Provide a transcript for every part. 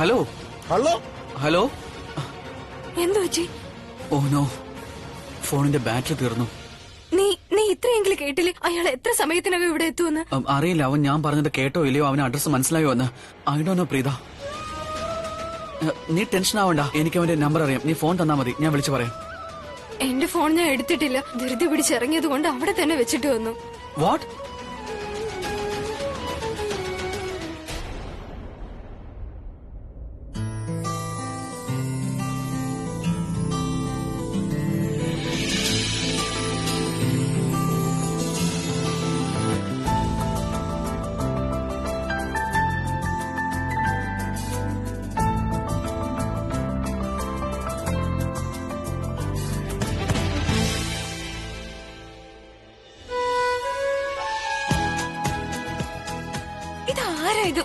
Hello hello hello. എന്തു പറ്റി? Oh no, ഫോണിന്റെ ബാറ്ററി തീർന്നു. നീ ഇത്രയെങ്കിലും കേട്ടില്ലേ അയാൾ എത്ര സമയത്തിനകം ഇവിടെ എത്തുമെന്ന്? അറിയില്ല, അവൻ ഞാൻ പറഞ്ഞത് കേട്ടോ ഇല്ലയോ, അവന് അഡ്രസ് മനസ്സിലായോ എന്ന്. I don't know Preetha. നീ ടെൻഷൻ ആവണ്ട, എനിക്ക് അവന്റെ നമ്പർ അറിയാം. നീ ഫോൺ തന്നാ മതി, ഞാൻ വിളിച്ചു പറയാം. എന്റെ ഫോൺ ഞാൻ എടുത്തിട്ടില്ല. ധൃതി പിടിച്ചിറങ്ങിയത് കൊണ്ട് അവിടെ തന്നെ വെച്ചിട്ട് വന്നു. വാട്ട്? ഇതാരാ ഇത്?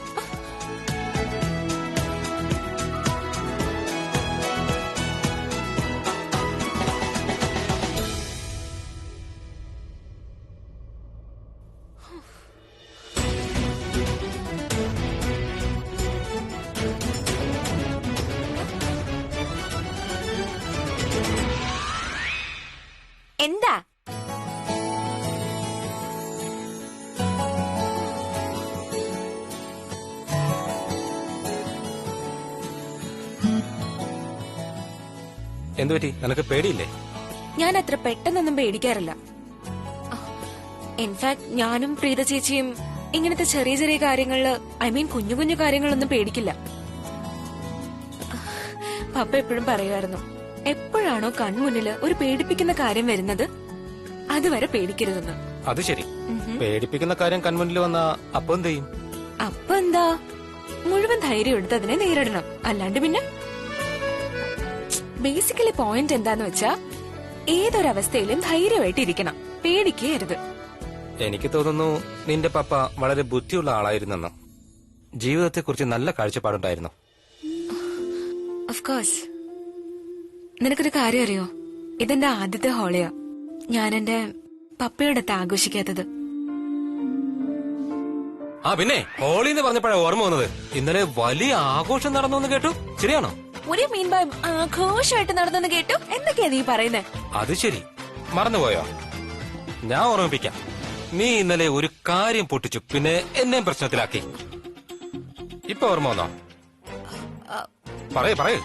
എന്താ? എന്തുപറ്റി? നിനക്ക് പേടിയില്ലേ? ഞാൻ അത്ര പെട്ടെന്നൊന്നും പേടിക്കാറില്ല. ഇൻഫാക്ട് ഞാനും പ്രീത ചേച്ചിയും ഇങ്ങനത്തെ ചെറിയ ചെറിയ കാര്യങ്ങളില്, ഐ മീൻ കുഞ്ഞു കുഞ്ഞു കാര്യങ്ങളൊന്നും പേടിക്കില്ല. പപ്പ എപ്പോഴും പറയുമായിരുന്നു, എപ്പോഴാണോ കൺമുന്നില് ഒരു പേടിപ്പിക്കുന്ന കാര്യം വരുന്നത് അതുവരെ പേടിക്കരുതെന്ന്. അത് ശരി. പേടിപ്പിക്കുന്ന കാര്യം കൺമുന്നിൽ വന്നാ അപ്പൊ എന്ത് ചെയ്യും? അപ്പൊ എന്താ, മുഴുവൻ ധൈര്യം എടുത്ത് അതിനെ നേരിടണം. അല്ലാണ്ട് പിന്നെ ബേസിക്കലി പോയിന്റ് എന്താന്ന് വെച്ചാ ഏതൊരവസ്ഥയിലും ധൈര്യമായിട്ട് ഇരിക്കണം, പേടിക്കരുത്. എനിക്ക് തോന്നുന്നു നിന്റെ പപ്പ വളരെ ബുദ്ധിയുള്ള ആളായിരുന്നെന്ന്. ജീവിതത്തെ കുറിച്ച് നല്ല കാഴ്ചപ്പാടുണ്ടായിരുന്നു. Of course. നിനക്കൊരു കാര്യം അറിയോ, ഇതെന്റെ ആദ്യത്തെ ഹോളിയാ. ഞാൻ എന്റെ പപ്പയോടൊത്ത് ആഘോഷിക്കാത്തത്. ആ പിന്നെ ഹോളി എന്ന് പറഞ്ഞപ്പോഴാണ് ഓർമ്മ വന്നത്. ഇന്നലെ വലിയ ആഘോഷം നടന്നു എന്ന് കേട്ടു, ശരിയാണോ? ഒരു മീൻ ബൈ ആഘോഷമായിട്ട് നടന്നെന്ന് കേട്ടു. എന്തൊക്കെയാ നീ പറയുന്നേ? അത് ശരി, മറന്നുപോയോ? ഞാൻ ഓർമ്മിപ്പിക്കാം. നീ ഇന്നലെ ഒരു കാര്യം പൊട്ടിച്ചു, പിന്നെ എന്നെയും പ്രശ്നത്തിലാക്കി. ഇപ്പൊ ഓർമ്മ വന്നോ? പറയൂ.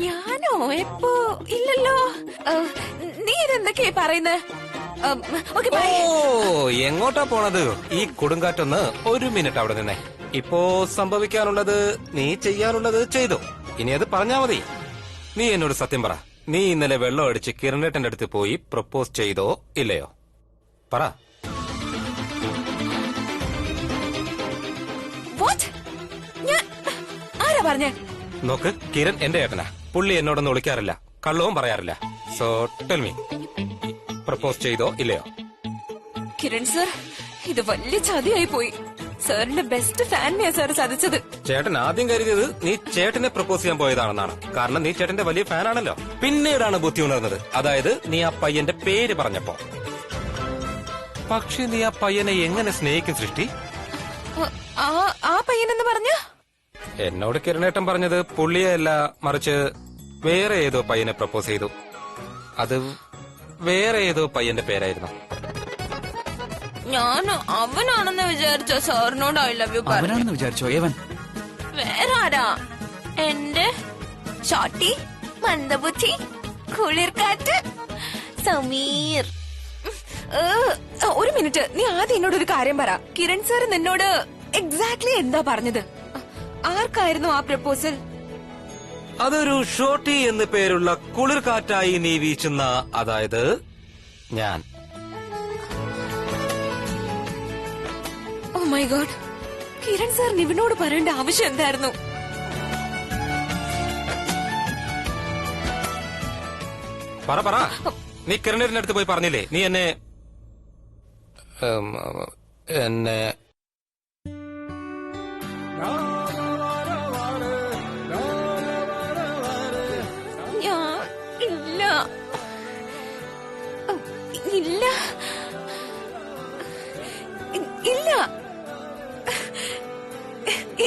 ഞാനോ? എപ്പോ? ഇല്ലല്ലോ. നീ ഇതെന്തൊക്കെയാ പറയുന്നേ? ഓ, എങ്ങോട്ടാ പോണത്? ഈ കൊടുങ്കാറ്റൊന്ന് ഒരു മിനിറ്റ് അവിടെ നിന്നേ. ഇപ്പോ സംഭവിക്കാനുള്ളത് നീ ചെയ്യാനുള്ളത് ചെയ്തു. ഇനി അത് പറഞ്ഞാ മതി. നീ എന്നോട് സത്യം പറ, നീ ഇന്നലെ വെള്ളം അടിച്ച് കിരണേട്ടന്റെ അടുത്ത് പോയി പ്രപ്പോസ് ചെയ്തോ ഇല്ലയോ? പറ. ആരാ പറഞ്ഞേ? നോക്ക്, കിരൺ എന്റെ ഏട്ടനാ. പുള്ളി എന്നോടൊന്നും ഒളിക്കാറില്ല, കള്ളവും പറയാറില്ല. സോ ടെൽ മീ, പ്രപ്പോസ് ചെയ്തോ ഇല്ലയോ? കിരൺ സർ, ഇത് വലിയ ചതിയായി പോയി. സാറിന്റെ ബെസ്റ്റ് ഫാനിനെയാ സാർ ചതിച്ചത്. ചേട്ടൻ ആദ്യം കരുതിയത് നീ ചേട്ടനെ പ്രപ്പോസ് ചെയ്യാൻ പോയതാണെന്നാണ്. കാരണം നീ ചേട്ടന്റെ വലിയ ഫാനാണല്ലോ. പിന്നീടാണ് ബുദ്ധി ഉണർന്നത്. അതായത് നീ ആ പയ്യന്റെ പേര് പറഞ്ഞപ്പോ. പക്ഷെ നീ ആ പയ്യനെ എങ്ങനെ സ്നേഹിക്കും സൃഷ്ടി? ആ പയ്യനെന്ന് പറഞ്ഞ? എന്നോട് കിരണേട്ടൻ പറഞ്ഞത് പുള്ളിയല്ല, മറിച്ച് വേറെ ഏതോ പയ്യനെ പ്രപ്പോസ് ചെയ്തു. അത് വേറെ ഏതോ പയ്യന്റെ പേരായിരുന്നു. ഞാൻ അവനാണെന്ന് വിചാരിച്ചോ സാറിനോട് ഐ ലവ് യു അവനാണെന്ന് വിചാരിച്ചോ? ഏവൻ വേറെ ആരാ? എന്റെ ഷോട്ടി, മന്ദബുദ്ധി, കുളിർക്കാറ്റ്, സമീർ. ഒരു മിനിറ്റ്, നീ ആദ്യം എന്നോട് ഒരു കാര്യം പറ. കിരൺ സാർ നിന്നോട് എക്സാക്ട്ലി എന്താ പറഞ്ഞത്? ആർക്കായിരുന്നു ആ പ്രപ്പോസൽ? അതൊരു ഷോട്ടി എന്ന് പേരുള്ള കുളിർക്കാറ്റായി നീ വീശുന്ന, അതായത് ഞാൻ. Oh my God, Kiran sir ഇവനോട് പറയേണ്ട ആവശ്യം എന്തായിരുന്നു? പറ. നീ കിരണേട്ടന്റെ അടുത്ത് പോയി പറഞ്ഞില്ലേ നീ എന്നെ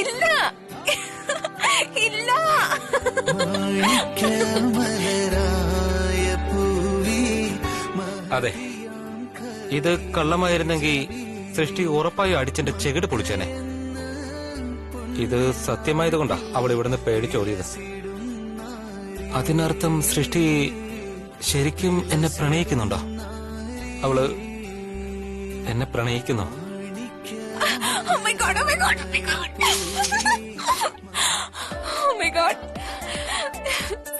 ഇല്ല ഇല്ല. അതെ, ഇത് കള്ളമായിരുന്നെങ്കിൽ സൃഷ്ടി ഉറപ്പായും അടിച്ചെന്റെ ചെകിട് പൊളിച്ചേനെ. ഇത് സത്യമായതുകൊണ്ടാ അവൾ ഇവിടുന്ന് പേടിച്ചോടിയത്. അതിനർത്ഥം സൃഷ്ടി ശരിക്കും എന്നെ പ്രണയിക്കുന്നുണ്ടോ? അവള് എന്നെ പ്രണയിക്കുന്നു. Oh my God, oh my God, oh my God. Oh my God.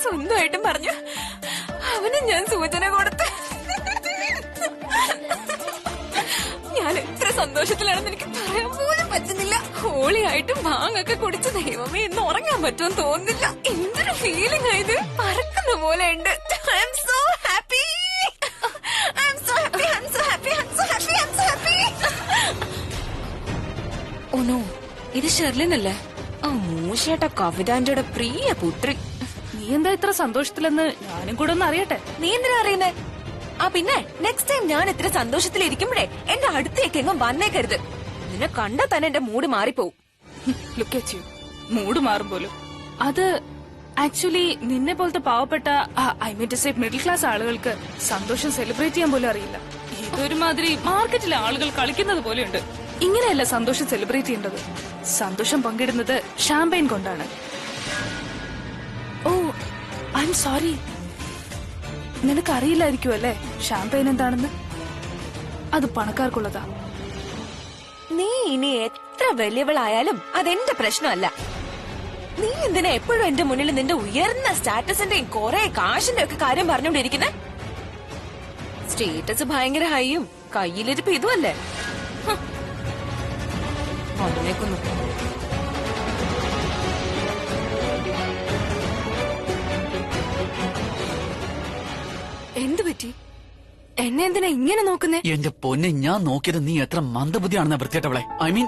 സ്വന്തമായിട്ടും പറഞ്ഞു അവന് ഞാൻ സൂചന കൊടുത്ത്. ഞാൻ എത്ര സന്തോഷത്തിലാണെന്ന് എനിക്ക് പറയാൻ പോലും പറ്റുന്നില്ല. ഹോളിയായിട്ടും ഭാങ്ങൊക്കെ കുടിച്ച് ദൈവമേ ഇന്ന് ഉറങ്ങാൻ പറ്റുമെന്ന് തോന്നുന്നില്ല. എന്തൊരു ഫീലിംഗ് ആയത്, പറക്കുന്ന പോലെ ഉണ്ട്. I M so happy, I M so happy, I M so happy, I M so happy, I M so happy. Oh no, ഇത് ഷെർലിനല്ലേ? ആ മൂശേട്ട കവിതാന്റെയുടെ പ്രിയ പുത്രി. നീ എന്താ ഇത്ര സന്തോഷത്തിലെന്ന് ഞാനും കൂടെ ഒന്ന് അറിയട്ടെ. നീ എന്തിനാ അറിയുന്നേ? ആ പിന്നെ നെക്സ്റ്റ് ടൈം ഞാൻ ഇത്ര സന്തോഷത്തിലിരിക്കുമ്പോഴേ എന്റെ അടുത്തേക്ക് എങ്ങും വന്നേക്കരുത്. നിന്നെ കണ്ടാ തന്നെ എന്റെ മൂഡ് മാറിപ്പോവും. ലുക്ക് അറ്റ് യു, മൂഡ് മാറും പോലും. അത് ആക്ച്വലി നിന്നെ പോലത്തെ പാവപ്പെട്ട I mean to say middle class ആളുകൾക്ക് സന്തോഷം സെലിബ്രേറ്റ് ചെയ്യാൻ പോലും അറിയില്ല. ഇതൊരുമാതിരി മാർക്കറ്റിലെ ആളുകൾ കളിക്കുന്നത് പോലെയുണ്ട്. ഇങ്ങനെയല്ല സന്തോഷം സെലിബ്രേറ്റ് ചെയ്യേണ്ടത്. സന്തോഷം പങ്കിടുന്നത് ഷാമ്പയിൻ കൊണ്ടാണ്. ഓ ഐ എം സോറി, നിനക്ക് അറിയില്ലായിരിക്കും അല്ലേ ഷാമ്പയിൻ എന്താണെന്ന്? അത് പണക്കാർക്കുള്ളതാ. നീ ഇനി എത്ര വലിയവളായാലും അതെന്റെ പ്രശ്നമല്ല. നീ എന്തിനാ എപ്പോഴും എന്റെ മുന്നിൽ നിന്റെ ഉയർന്ന സ്റ്റാറ്റസിന്റെയും കുറെ കാശിന്റെ ഒക്കെ കാര്യം പറഞ്ഞുകൊണ്ടിരിക്കുന്നെ? സ്റ്റേറ്റസ് ഭയങ്കര ഹൈയും കയ്യിലിരിപ്പ് ഇതുമല്ലേ? വന്നേക്കുന്നു. എന്തു പറ്റി? എന്നെ എന്തിനാ ഇങ്ങനെ നോക്കുന്നേ? എന്റെ പൊന്നെ, ഞാൻ നോക്കിയത് നീ എത്ര മന്ദബുദ്ധിയാണെന്ന വൃത്തിയായിട്ടവളെ. ഐ മീൻ,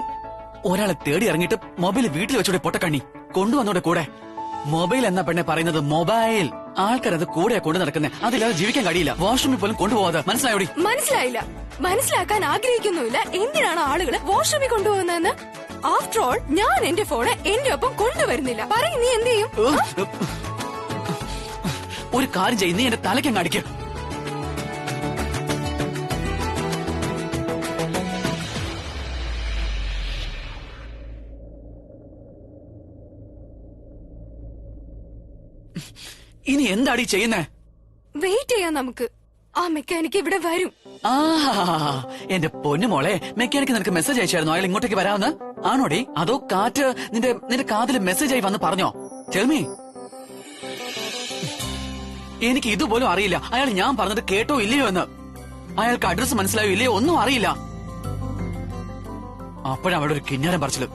ഒരാളെ തേടി ഇറങ്ങിയിട്ട് മൊബൈൽ വീട്ടിൽ വെച്ചോടെ പൊട്ടക്കണ്ണി കൊണ്ടുവന്നോടെ കൂടെ. മൊബൈൽ എന്ന പെണ്ണെ പറയുന്നത് മൊബൈൽ. ആൾക്കാരത് കൂടെ കൊണ്ടു നടക്കുന്നത്, അതില്ലാതെ ജീവിക്കാൻ കഴിയില്ല. വാഷ്റൂമിൽ പോലും കൊണ്ടുപോകാതെ. മനസ്സിലായോടി? മനസ്സിലായില്ല, മനസ്സിലാക്കാൻ ആഗ്രഹിക്കുന്നുമില്ല. എന്തിനാണ് ആളുകള് വാഷ്റൂമിൽ കൊണ്ടുപോകുന്നതെന്ന്? ആഫ്റ്റർ ഓൾ ഞാൻ എന്റെ ഫോണ് എന്റെ ഒപ്പം കൊണ്ടുവരുന്നില്ല. പറയും, നീ എന്ത് ചെയ്യും? ഒരു കാര്യം ചെയ്യും, നീ എന്റെ തലയ്ക്കങ്ങ് അടിക്കും. ഇനി എന്താടി ചെയ്യുന്നേ? വെയിറ്റ് ചെയ്യാം നമുക്ക്. ആ മെക്കാനിക്ക് ഇവിടെ വരും. ആ എന്റെ പൊന്നു മോളെ, മെക്കാനിക്ക് നിനക്ക് മെസ്സേജ് അയച്ചായിരുന്നു അയാൾ ഇങ്ങോട്ടേക്ക് വരാമെന്ന്? ആണോടി? അതോ കാറ്റ് നിന്റെ കാതിൽ മെസ്സേജ് ആയി വന്ന് പറഞ്ഞോ? ടെൽമി. എനിക്ക് ഇതുപോലും അറിയില്ല അയാൾ ഞാൻ പറഞ്ഞത് കേട്ടോ ഇല്ലയോ എന്ന്. അയാൾക്ക് അഡ്രസ് മനസ്സിലായോ ഇല്ലയോ ഒന്നും അറിയില്ല. അപ്പോഴവിടെ ഒരു കിന്നാരം പറിച്ചില്.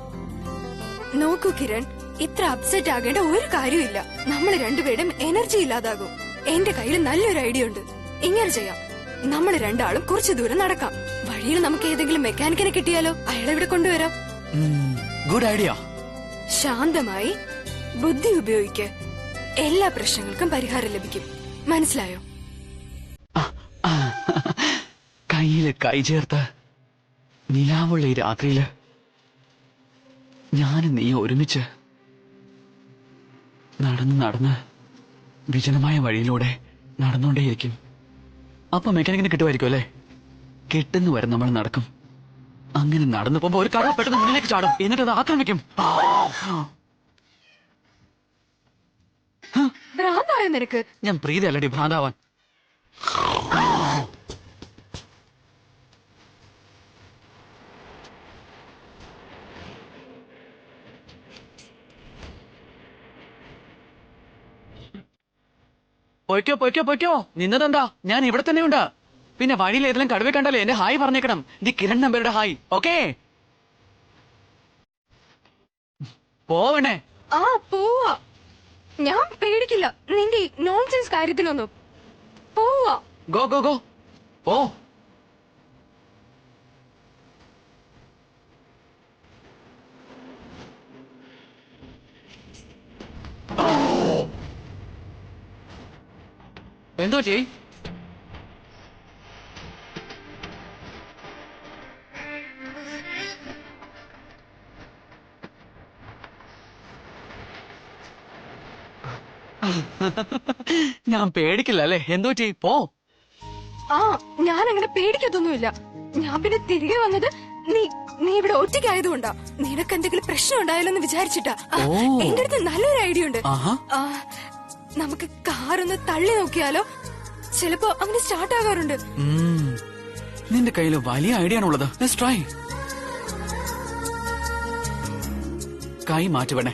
നോക്കൂ കിരൺ, ഇത്ര അപ്സെറ്റ് ആകേണ്ട ഒരു കാര്യമില്ല. നമ്മൾ രണ്ടുപേരും എനർജി ഇല്ലാതാകും. എന്റെ കയ്യിൽ നല്ലൊരു ഐഡിയ ഉണ്ട്. ഇങ്ങനെ ചെയ്യാം, നമ്മൾ രണ്ടാളും കുറച്ചു ദൂരം നടക്കാം. വഴിയിൽ നമുക്ക് ഏതെങ്കിലും മെക്കാനിക്കിനെ കിട്ടിയാലോ? അയാളെ ഇവിടെ കൊണ്ടുവരാം. Good idea. ശാന്തമായി ബുദ്ധി ഉപയോഗിക്ക്. എല്ലാ പ്രശ്നങ്ങൾക്കും പരിഹാരം ലഭിക്കും. മനസ്സിലായോ? കയ്യില് കൈ ചേർത്ത് നിലാവുള്ള ഈ രാത്രിയില് ഞാനും നീ ഒരുമിച്ച് നടന്ന് വിജനമായ വഴിയിലൂടെ നടന്നുകൊണ്ടേയിരിക്കും. അപ്പൊ മെക്കാനിക്കിന് കിട്ടുമായിരിക്കും അല്ലേ? കിട്ടുന്നു വരെ നമ്മൾ നടക്കും. അങ്ങനെ നടന്നു പോകുമ്പോ ഒരു കട പെട്ടെന്ന് മുന്നിലേക്ക് ചാടും, എന്നിട്ട് അത് ആക്രമിക്കും. ഭ്രാന്തായോ നിനക്ക്? ഞാൻ പ്രീതി അല്ലടി ഭ്രാന്താവാൻ. പൊയ്ക്കോ നിന്നതെന്താ? ഞാൻ ഇവിടെ തന്നെയുണ്ട്. പിന്നെ വഴിയിൽ ഏതെങ്കിലും കടുവ കണ്ടാലേ എന്റെ ഹായ് പറഞ്ഞേക്കണം. ദി കിരൺ നമ്പരുടെ ഹായ്. ഓക്കേ, പോവണേ. ആ പോവാ, ഞാൻ പേടിക്കില്ല നിന്റെ നോൺസെൻസ് കാര്യത്തിലൊന്നും. പോവാ. ഗോ പോ. എന്തോ ചെയ്? ഞാൻ പേടിക്കില്ല അല്ലേ? എന്തോ പോ. ആ ഞാൻ അങ്ങനെ പേടിക്കത്തൊന്നുമില്ല. ഞാൻ പിന്നെ തിരികെ വന്നത് നീ ഇവിടെ ഒറ്റയ്ക്കായതുകൊണ്ടാ. നിനക്ക് എന്തെങ്കിലും പ്രശ്നം ഉണ്ടായാലോ എന്ന് വിചാരിച്ചിട്ടാ. എന്റെ അടുത്ത് നല്ലൊരു ഐഡിയ ഉണ്ട്. നമുക്ക് കാറൊന്ന് തള്ളി നോക്കിയാലോ? ചിലപ്പോ അങ്ങനെ സ്റ്റാർട്ട് ആകാറുണ്ട്. നിന്റെ കയ്യിൽ വലിയ ഐഡിയ ആണുള്ളത്. Let's try. കൈ മാറ്റുവേണേ.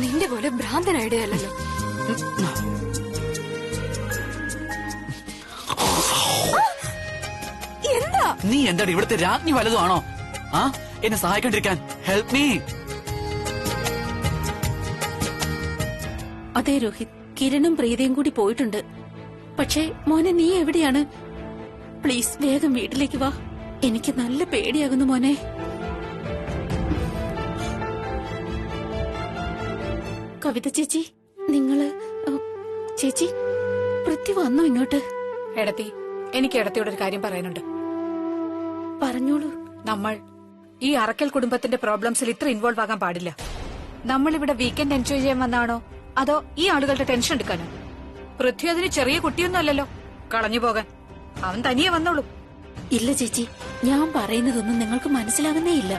നിന്റെ പോലെ ഭ്രാന്തൻ ഐഡിയ അല്ലല്ലോ. എന്താ നീ എന്താണ് ഇവിടുത്തെ രാജ്ഞി വലതും ആണോ? എന്നെ സഹായിക്കാണ്ടിരിക്കാൻ. Help me. അതെ രോഹിത്, കിരണും പ്രീതയും കൂടി പോയിട്ടുണ്ട്. പക്ഷേ മോനെ നീ എവിടെയാണ്? പ്ലീസ് വേഗം വീട്ടിലേക്ക് വാ. എനിക്ക് നല്ല പേടിയാകുന്നു മോനെ. കവിത ചേച്ചി, നിങ്ങള് ചേച്ചി പൃഥ്വി വന്നോ ഇങ്ങോട്ട്? എടത്തി, എനിക്ക് എടത്തിയോട് ഒരു കാര്യം പറയാനുണ്ട്. പറഞ്ഞോളൂ. നമ്മൾ ഈ അറക്കൽ കുടുംബത്തിന്റെ പ്രോബ്ലംസിൽ ഇത്ര ഇൻവോൾവ് ആകാൻ പാടില്ല. നമ്മളിവിടെ വീക്കെൻഡ് എൻജോയ് ചെയ്യാൻ വന്നാണോ അതോ ഈ ആളുകളുടെ ടെൻഷൻ എടുക്കാനോ? പൃഥ്വി അതിന് ചെറിയ കുട്ടിയൊന്നും അല്ലല്ലോ കളഞ്ഞു പോകാൻ. അവൻ തനിയെ വന്നോളൂ. ഇല്ല ചേച്ചി, ഞാൻ പറയുന്നതൊന്നും നിങ്ങൾക്ക് മനസ്സിലാകുന്നേ ഇല്ല.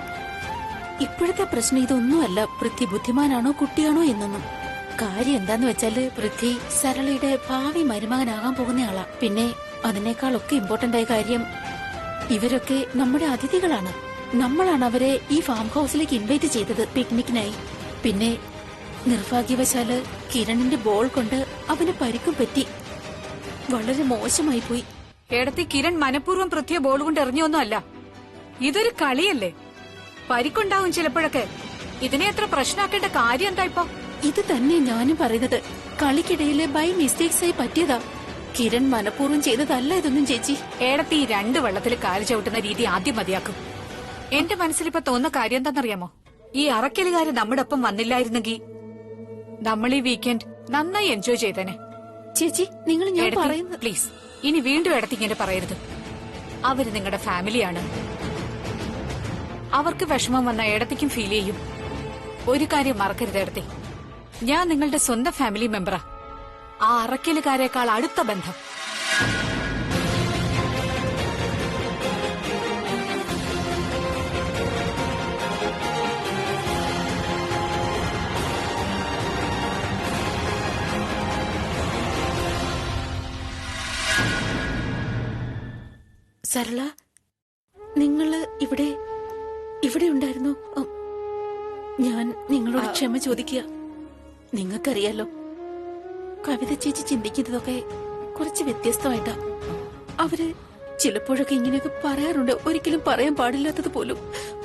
ഇപ്പോഴത്തെ പ്രശ്നം ഇതൊന്നുമല്ല പൃഥ്വി ബുദ്ധിമാനാണോ കുട്ടിയാണോ എന്നൊന്നും. കാര്യം എന്താന്ന് വെച്ചാല് പൃഥ്വി സരളയുടെ ഭാവി മരുമകനാകാൻ പോകുന്നയാളാ. പിന്നെ അതിനേക്കാളൊക്കെ ഇമ്പോർട്ടന്റ് ആയ കാര്യം, ഇവരൊക്കെ നമ്മുടെ അതിഥികളാണ്. നമ്മളാണ് അവരെ ഈ ഫാം ഹൌസിലേക്ക് ഇൻവൈറ്റ് ചെയ്തത് പിക്നിക്കിനായി. പിന്നെ നിർഭാഗ്യവശാല് കിരണിന്റെ ബോൾ കൊണ്ട് അവന് പരിക്കും പറ്റി. വളരെ മോശമായി പോയി. എടത്തി, കിരൺ മനഃപൂർവ്വം പൃഥ്വിയെ ബോൾ കൊണ്ട് എറിഞ്ഞൊന്നും അല്ല. ഇതൊരു കളിയല്ലേ. പരിക്കുണ്ടാവും ചിലപ്പോഴൊക്കെ. ഇതിനെ എത്ര പ്രശ്നമാക്കേണ്ട കാര്യം എന്താ ഇപ്പൊ? ഇത് തന്നെ ഞാനും പറയുന്നത്. കളിക്കിടയിലെ ബൈ മിസ്റ്റേക്സ് ആയി പറ്റിയതാ. കിരൺ മനഃപൂർവ്വം ചെയ്തതല്ല ഇതൊന്നും ചേച്ചി. ഏടത്തി, ഈ രണ്ട് വെള്ളത്തിൽ കാല് ചവിട്ടുന്ന രീതി ആദ്യം മതിയാക്കും. എന്റെ മനസ്സിലിപ്പോ തോന്നുന്ന കാര്യം എന്താണെന്നറിയാമോ? ഈ അറക്കലുകാര് നമ്മുടെ ഒപ്പം വന്നില്ലായിരുന്നെങ്കിൽ നമ്മൾ ഈ വീക്കെൻഡ് നന്നായി എൻജോയ് ചെയ്തേനെ. ചേച്ചി നിങ്ങൾ ഞാൻ പറയുന്നത് പ്ലീസ്, ഇനി വീണ്ടും ഇടത്തി ഇങ്ങനെ പറയരുത്. അവര് നിങ്ങളുടെ ഫാമിലിയാണ്. അവർക്ക് വിഷമം വന്ന ഇടത്തിക്കും ഫീൽ ചെയ്യും. ഒരു കാര്യം മറക്കരുത് ഇടത്തി, ഞാൻ നിങ്ങളുടെ സ്വന്തം ഫാമിലി മെമ്പറാ. ആ അറക്കലുകാരേക്കാൾ അടുത്ത ബന്ധം. സരള, നിങ്ങള് ഇവിടെ ഉണ്ടായിരുന്നു. ഞാൻ നിങ്ങളോട് ക്ഷമ ചോദിക്കുക. നിങ്ങൾക്കറിയാലോ, കവിത ചേച്ചി ചിന്തിക്കുന്നതൊക്കെ കുറച്ച് വ്യത്യസ്തമായിട്ടാ. അവര് ചിലപ്പോഴൊക്കെ ഇങ്ങനെയൊക്കെ പറയാറുണ്ട്, ഒരിക്കലും പറയാൻ പാടില്ലാത്തത് പോലും.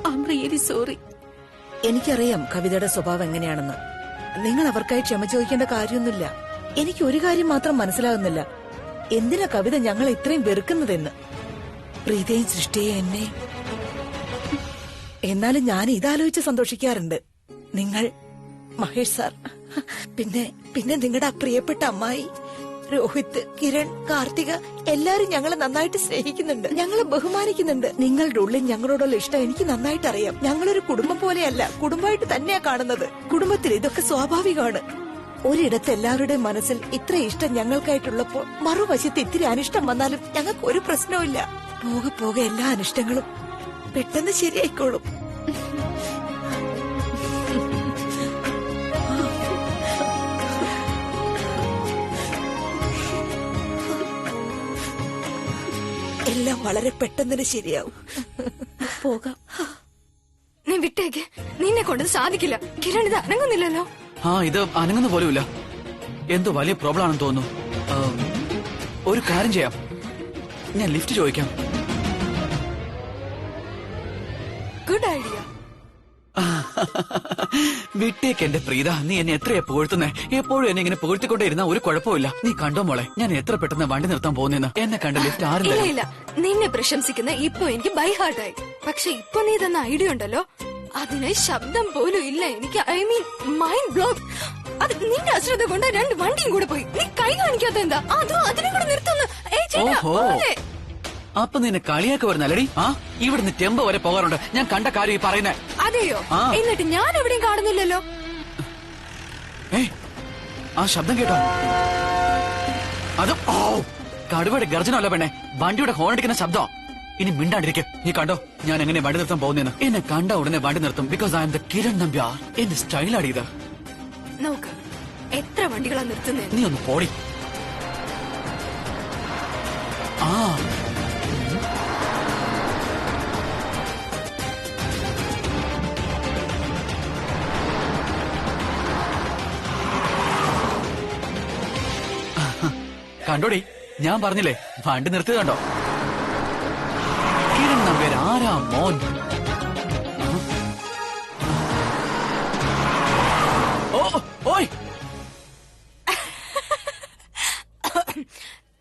I am really sorry. എനിക്കറിയാം കവിതയുടെ സ്വഭാവം എങ്ങനെയാണെന്ന്. നിങ്ങൾ അവർക്കായി ക്ഷമ ചോദിക്കേണ്ട കാര്യമൊന്നുമില്ല. എനിക്ക് ഒരു കാര്യം മാത്രം മനസ്സിലാകുന്നില്ല, എന്തിനാ കവിത ഞങ്ങളെ ഇത്രയും വെറുക്കുന്നതെന്ന്. പ്രീതയും സൃഷ്ടിയെ എന്നെ. എന്നാലും ഞാൻ ഇതാലോചിച്ച് സന്തോഷിക്കാറുണ്ട്. നിങ്ങൾ, മഹേഷ് സാർ, പിന്നെ നിങ്ങളുടെ ആ പ്രിയപ്പെട്ട അമ്മായി, രോഹിത്, കിരൺ, കാർത്തിക, എല്ലാരും ഞങ്ങളെ നന്നായിട്ട് സ്നേഹിക്കുന്നുണ്ട്, ഞങ്ങളെ ബഹുമാനിക്കുന്നുണ്ട്. നിങ്ങളുടെ ഉള്ളിൽ ഞങ്ങളോടുള്ള ഇഷ്ടം എനിക്ക് നന്നായിട്ട് അറിയാം. ഞങ്ങളൊരു കുടുംബം പോലെയല്ല, കുടുംബമായിട്ട് തന്നെയാ കാണുന്നത്. കുടുംബത്തിൽ ഇതൊക്കെ സ്വാഭാവികമാണ്. ഒരിടത്ത് എല്ലാവരുടെയും മനസ്സിൽ ഇത്ര ഇഷ്ടം ഞങ്ങൾക്കായിട്ടുള്ളപ്പോൾ മറുവശത്ത് ഇത്തിരി അനിഷ്ടം വന്നാലും ഞങ്ങൾക്ക് ഒരു പ്രശ്നവുമില്ല. പോകെ പോകെ എല്ലാ അനിഷ്ടങ്ങളും പെട്ടെന്ന് ശരിയായിക്കോളും. എല്ലാം വളരെ പെട്ടെന്ന് ശരിയാവും. പോകാം. നീ വിട്ടേക്ക്. നിന്നെ കൊണ്ട് സാധിക്കില്ല. കിരൺ ഇത് അനങ്ങുന്നില്ലല്ലോ. ഇത് അനങ്ങുന്ന പോലുമില്ല. എന്തോ വലിയ പ്രോബ്ലം ആണെന്ന് തോന്നുന്നു. ഒരു കാര്യം ചെയ്യാം, ഞാൻ ലിഫ്റ്റ് ചോദിക്കാം. Good idea. വിട്ടേക്ക് എന്റെ പ്രീത, നീ എന്നെ എത്രയാ പുകഴ്ത്തുന്നേ. എപ്പോഴും എന്നെ ഇങ്ങനെ പുകഴ്ത്തിക്കൊണ്ടേ ഒരു കുഴപ്പമില്ല. നീ കണ്ടോ മോളെ, ഞാൻ എത്ര പെട്ടെന്ന് വണ്ടി നിർത്താൻ പോകുന്നെന്ന്. എന്നെ കണ്ട ലിഫ്റ്റ് ആരും ഇല്ല ഇല്ല, നിന്നെ പ്രശംസിക്കുന്ന ഇപ്പൊ എനിക്ക് ബൈ ഹാർട്ടായി. പക്ഷെ ഇപ്പൊ നീ തന്ന ഐഡിയ ഉണ്ടല്ലോ, അതിന് ശബ്ദം പോലും ഇല്ല എനിക്ക്. I mean mind block. അത് നിന്റെ അശ്രദ്ധ കൊണ്ട് രണ്ട് വണ്ടിയും കൂടെ പോയി. നീ കൈ കാണിക്കാത്ത എന്താ? അതോ അതിനെ കൂടെ നിർത്തുന്നു. അപ്പൊ നിന്നെ കളിയാക്കി വരുന്നല്ലടി. ഇവിടുന്ന് ടെമ്പോ വരെ പോകാറുണ്ട്. ഞാൻ കണ്ട കാര്യം ഈ പറയുന്നേ. അതെയോ? എന്നിട്ട് ഞാൻ എവിടെയും കാണുന്നില്ലല്ലോ. ആ ശബ്ദം കേട്ടോ? അത് കടുവയുടെ ഗർജനമല്ല പെണ്ണെ, വണ്ടിയുടെ ഹോൺ അടിക്കുന്ന ശബ്ദം. ഇനി മിണ്ടാണ്ടിരിക്കും. നീ കണ്ടോ ഞാൻ എങ്ങനെ വണ്ടി നിർത്താൻ പോകുന്നതെന്ന്? എന്നെ കണ്ട ഉടനെ വണ്ടി നിർത്തും. Because I M the Kiran Nambiar. എന്റെ സ്റ്റൈലാണ് ഇത്. നോക്ക് എത്ര വണ്ടികളാ നിർത്തുന്നത്. നീ ഒന്ന് പോടി. ആ കണ്ടോടി, ഞാൻ പറഞ്ഞില്ലേ വണ്ടി നിർത്തിയത് കണ്ടോ? കിരൺ നമ്പ്യാർ ആരാ മോൻ? ഓയ്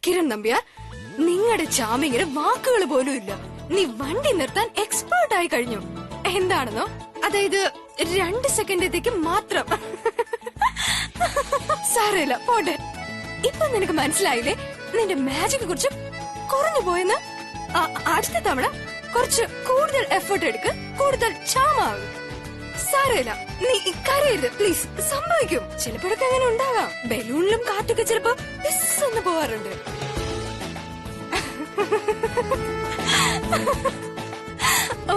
കിരൺ നമ്പ്യാർ, നിങ്ങളുടെ ചാമിങ്ങിന് വാക്കുകൾ പോലും ഇല്ല. നീ വണ്ടി നിർത്താൻ എക്സ്പേർട്ട് ആയി കഴിഞ്ഞു. എന്താണെന്നോ, അതായത് 2 സെക്കൻഡത്തേക്ക് മാത്രം. സാരമില്ല, പോട്ടെ. ഇപ്പൊ നിനക്ക് മനസ്സിലായില്ലേ നിന്റെ മാജിക് കുറിച്ച് കുറഞ്ഞു പോയെന്ന്? അടുത്ത തവണ കുറച്ച് കൂടുതൽ എഫേർട്ട് എടുക്ക്, കൂടുതൽ ചാമാകും. സാരമില്ല, നീ കരയരുത് പ്ലീസ്. സംഭവിക്കും, ചിലപ്പോഴൊക്കെ അങ്ങനെ ഉണ്ടാകാം. ബലൂണിലും കാറ്റൊക്കെ ചിലപ്പോ പിസ്സെന്ന് പോവാറുണ്ട്.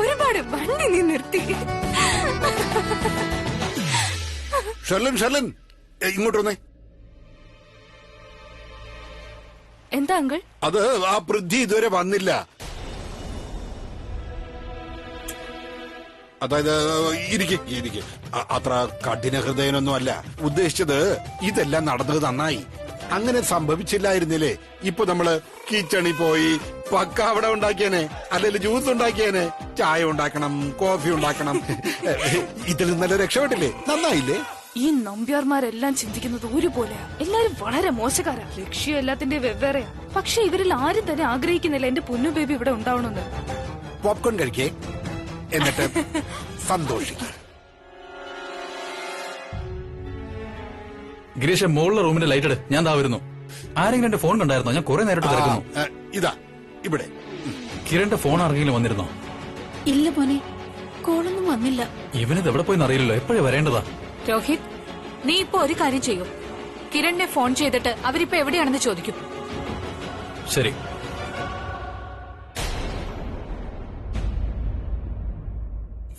ഒരുപാട് വണ്ടി നീ നിർത്തി. ഷെർലിൻ ഇങ്ങോട്ട് വന്നേ. എന്താ അങ്കിൾ? അത് ആ പൃഥ്വി ഇതുവരെ വന്നില്ല. അതായത് ഇരിക്കെ അത്ര കഠിന ഹൃദയനൊന്നും അല്ല ഉദ്ദേശിച്ചത്. ഇതെല്ലാം നടന്നത് നന്നായി. അങ്ങനെ സംഭവിച്ചില്ലായിരുന്നില്ലേ ഇപ്പൊ നമ്മള് കിച്ചണിൽ പോയി പക്കാവട ഉണ്ടാക്കിയേനെ, അല്ലെങ്കിൽ ജ്യൂസ് ഉണ്ടാക്കിയേനെ. ചായ ഉണ്ടാക്കണം, കോഫി ഉണ്ടാക്കണം. ഇതിൽ നിന്നല്ല രക്ഷപ്പെട്ടില്ലേ? നന്നായില്ലേ? ഈ നമ്പ്യാർമാരെല്ലാം ചിന്തിക്കുന്നത് ഒരുപോലെയാ. എല്ലാരും വളരെ മോശക്കാരാ. ലക്ഷ്യം എല്ലാത്തിന്റെ വെവ്വേറെയാ. പക്ഷെ ഇവരിൽ ആരും തന്നെ ആഗ്രഹിക്കുന്നില്ല എന്റെ പൊന്നു ബേബി ഇവിടെ ഉണ്ടാവണമെന്ന്. പോപ്കോൺ കഴിക്കേ, എന്നിട്ട് സന്തോഷിക്കും. ഗിരീഷ്, മുകളിലെ റൂമിന്റെ ലൈറ്റ് ഇട്. ഞാൻ ദാ വരുന്നു. ആരെങ്കിലും എന്റെ ഫോൺ കണ്ടായിരുന്നോ? ഞാൻ കുറെ നേരിട്ട് തിരക്കുന്നു. ഇതാ ഇവിടെ. കിരണിന്റെ ഫോൺ ആരെങ്കിലും വന്നിരുന്നോ? ഇല്ല മോനെ, കോളൊന്നും വന്നില്ല. ഇവനിത് എവിടെ പോയി അറിയില്ലല്ലോ. എപ്പോഴേ വരേണ്ടതാ? രോഹിത്, നീ ഇപ്പൊ ഒരു കാര്യം ചെയ്യും. കിരണിനെ ഫോൺ ചെയ്തിട്ട് അവരിപ്പോ എവിടെയാണെന്ന് ചോദിക്കും. ശരി.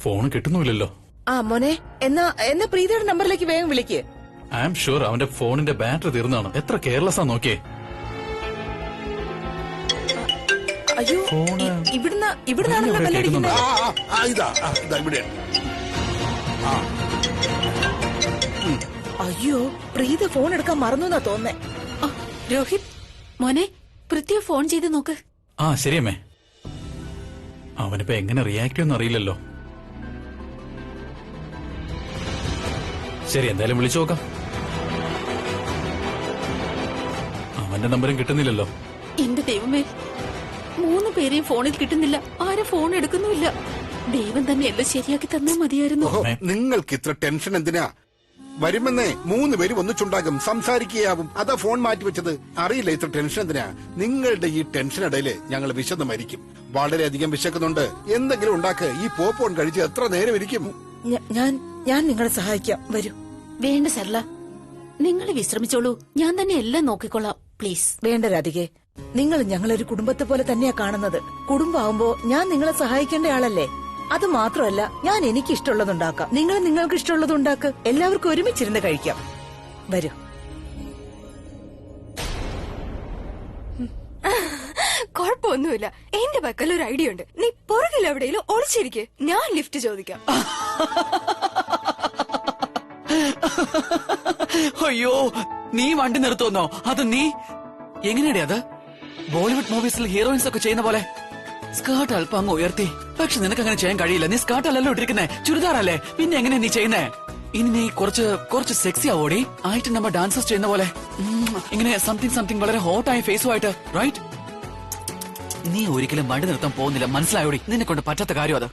ഫോൺ കിട്ടുന്നുമില്ലല്ലോ. ആ മോനെ, എന്നാ പ്രീതിയുടെ നമ്പറിലേക്ക് വേഗം വിളിക്ക്. ഐ ആം ഷുവർ അവന്റെ ഫോണിന്റെ ബാറ്ററി തീർന്നാണ്. എത്ര കെയർലെസ്സാ നോക്കിയേ. അയ്യോ, ഫോണ് ഇവിടുന്നാണല്ലോ ബെല്ലടിക്കുന്നത്. ഇതാ ഇവിടെ. അയ്യോ, പ്രീതി ഫോൺ എടുക്കാൻ മറന്നു എന്നാ തോന്നേ. രോഹിത് മോനെ, പൃഥ്വി ഫോൺ ചെയ്ത് നോക്ക്. ആ ശരിയമ്മേ. അവനിപ്പോ എങ്ങനെ റിയാക്ട് ചെയ്യുമെന്ന് അറിയില്ലല്ലോ. ശരി, എന്തായാലും വിളിച്ചു നോക്കാം. അവന്റെ നമ്പരും കിട്ടുന്നില്ലല്ലോ. എന്റെ ദൈവമേ, 3 പേരെയും ഫോണിൽ കിട്ടുന്നില്ല. ആരും ഫോൺ എടുക്കുന്നുമില്ല. ദൈവം തന്നെ എല്ലാം ശരിയാക്കി തന്നാ മതിയായിരുന്നു. നിങ്ങൾക്ക് ഇത്ര ടെൻഷൻ എന്തിനാ? വരുമെന്നേ 3 പേര് ഒന്നിച്ചുണ്ടാകും, സംസാരിക്കുകയാവും. അതാ ഫോൺ മാറ്റിവെച്ചത്. അറിയില്ല ഇത്ര ടെൻഷൻ എന്തിനാ. നിങ്ങളുടെ ഈ ടെൻഷനിടയില് ഞങ്ങൾ വിശന്ന് മരിക്കും. വളരെയധികം വിശക്കുന്നുണ്ട്. എന്തെങ്കിലും ഉണ്ടാക്ക്. ഈ പോപ്കോൺ കഴിച്ച് എത്ര നേരം ഇരിക്കും? ഞാൻ നിങ്ങളെ സഹായിക്കാം. വരൂ. വേണ്ട സർല, നിങ്ങൾ വിശ്രമിച്ചോളൂ. ഞാൻ തന്നെ എല്ലാം നോക്കിക്കൊള്ളാം. പ്ലീസ്. വേണ്ട രാധികെ, നിങ്ങൾ ഞങ്ങളൊരു കുടുംബത്തെ പോലെ തന്നെയാ കാണുന്നത്. കുടുംബമാവുമ്പോ ഞാൻ നിങ്ങളെ സഹായിക്കേണ്ട ആളല്ലേ. അത് മാത്രമല്ല, ഞാൻ എനിക്ക് ഇഷ്ടമുള്ളതുണ്ടാക്കാം, നിങ്ങൾ നിങ്ങൾക്ക് ഇഷ്ടമുള്ളതുണ്ടാക്ക്. എല്ലാവർക്കും ഒരുമിച്ചിരുന്ന് കഴിക്കാം. വരൂ. കുഴപ്പമൊന്നുമില്ല, എന്റെ പക്കൽ ഒരു ഐഡിയ ഉണ്ട്. നീ പുറകിൽ എവിടെയെങ്കിലും ഒളിച്ചിരിക്കെ, ഞാൻ ലിഫ്റ്റ് ചോദിക്കാം. അയ്യോ, നീ വണ്ടി നിർത്തുന്നോ? അത് നീ എങ്ങനെയാടേ അത്? ബോളിവുഡ് മൂവീസിൽ ഹീറോയിൻസ് ഒക്കെ ചെയ്യുന്ന പോലെ സ്കേർട്ട് അല്പം അങ്ങ് ഉയർത്തി. പക്ഷെ നിനക്ക് അങ്ങനെ ചെയ്യാൻ കഴിയില്ല. നീ സ്കേർട്ട് അല്ലല്ലോ ഇട്ടിരിക്കുന്നേ, ചുരിദാറല്ലേ. പിന്നെ എങ്ങനെയാ നീ ചെയ്യുന്നേ? ഇനി നീ കുറച്ച് സെക്സി ആവോടി. ആയിട്ട് നമ്മൾ ഡാൻസസ് ചെയ്യുന്ന പോലെ ഇങ്ങനെ സംതിങ് വളരെ ഹോട്ടായ ഫേസുമായിട്ട്, റൈറ്റ്? നീ ഒരിക്കലും വണ്ടി നിർത്താൻ പോകുന്നില്ല, മനസ്സിലായോടി? നിന്നെ കൊണ്ട് പറ്റാത്ത കാര്യം അത്.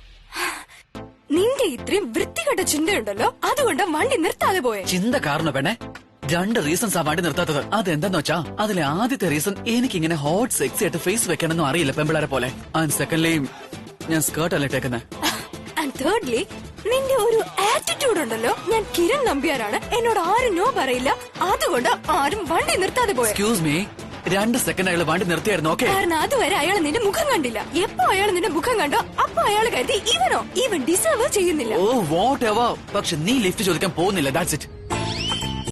നിന്റെ ഇത്രയും വൃത്തികെട്ട ചിന്തയുണ്ടല്ലോ, അതുകൊണ്ട് വണ്ടി നിർത്താതെ പോയെ. ചിന്ത കാരണം പെണ്ണെ 2 റീസൺസ് ആ വണ്ടി നിർത്താത്തത്. അതെന്താന്ന് വെച്ചാ, അതിലെ ആദ്യത്തെ റീസൺ എനിക്കിങ്ങനെ ഹോട്ട് സെക്സി ആയിട്ട് ഫേസ് വെക്കണമെന്നും അറിയില്ല പെമ്പിളാരെ പോലെ. ആൻഡ് സെക്കൻഡ്ലി, ഞാൻ സ്കേർട്ട് അല്ല ഇട്ടേക്കുന്നത്. ആൻഡ് തേർഡ്ലി, നിന്റെ ഒരു ആറ്റിറ്റ്യൂഡ് പറഞ്ഞിട്ടുണ്ടല്ലോ ഞാൻ കിരൺ നമ്പ്യാരാണ്, എന്നോട് ആരും നോ പറയില്ല, അതുകൊണ്ട് ആരും വണ്ടി നിർത്താതെ പോയത്. എക്സ്ക്യൂസ് മീ, 2 സെക്കൻഡ് അയാൾ വണ്ടി നിർത്തിയായിരുന്നു. ഓക്കെ, കാരണം അതുവരെ അയാൾ നിന്റെ മുഖം കണ്ടില്ല. എപ്പോ അയാൾ നിന്റെ മുഖം കണ്ടോ അപ്പൊ അയാൾ കരുതി ഇവൻ ഡിസേർവ് ചെയ്യുന്നില്ല. Oh what ever. പക്ഷെ നീ ലിഫ്റ്റ് ചോദിക്കാൻ പോകുന്നില്ല. That's it.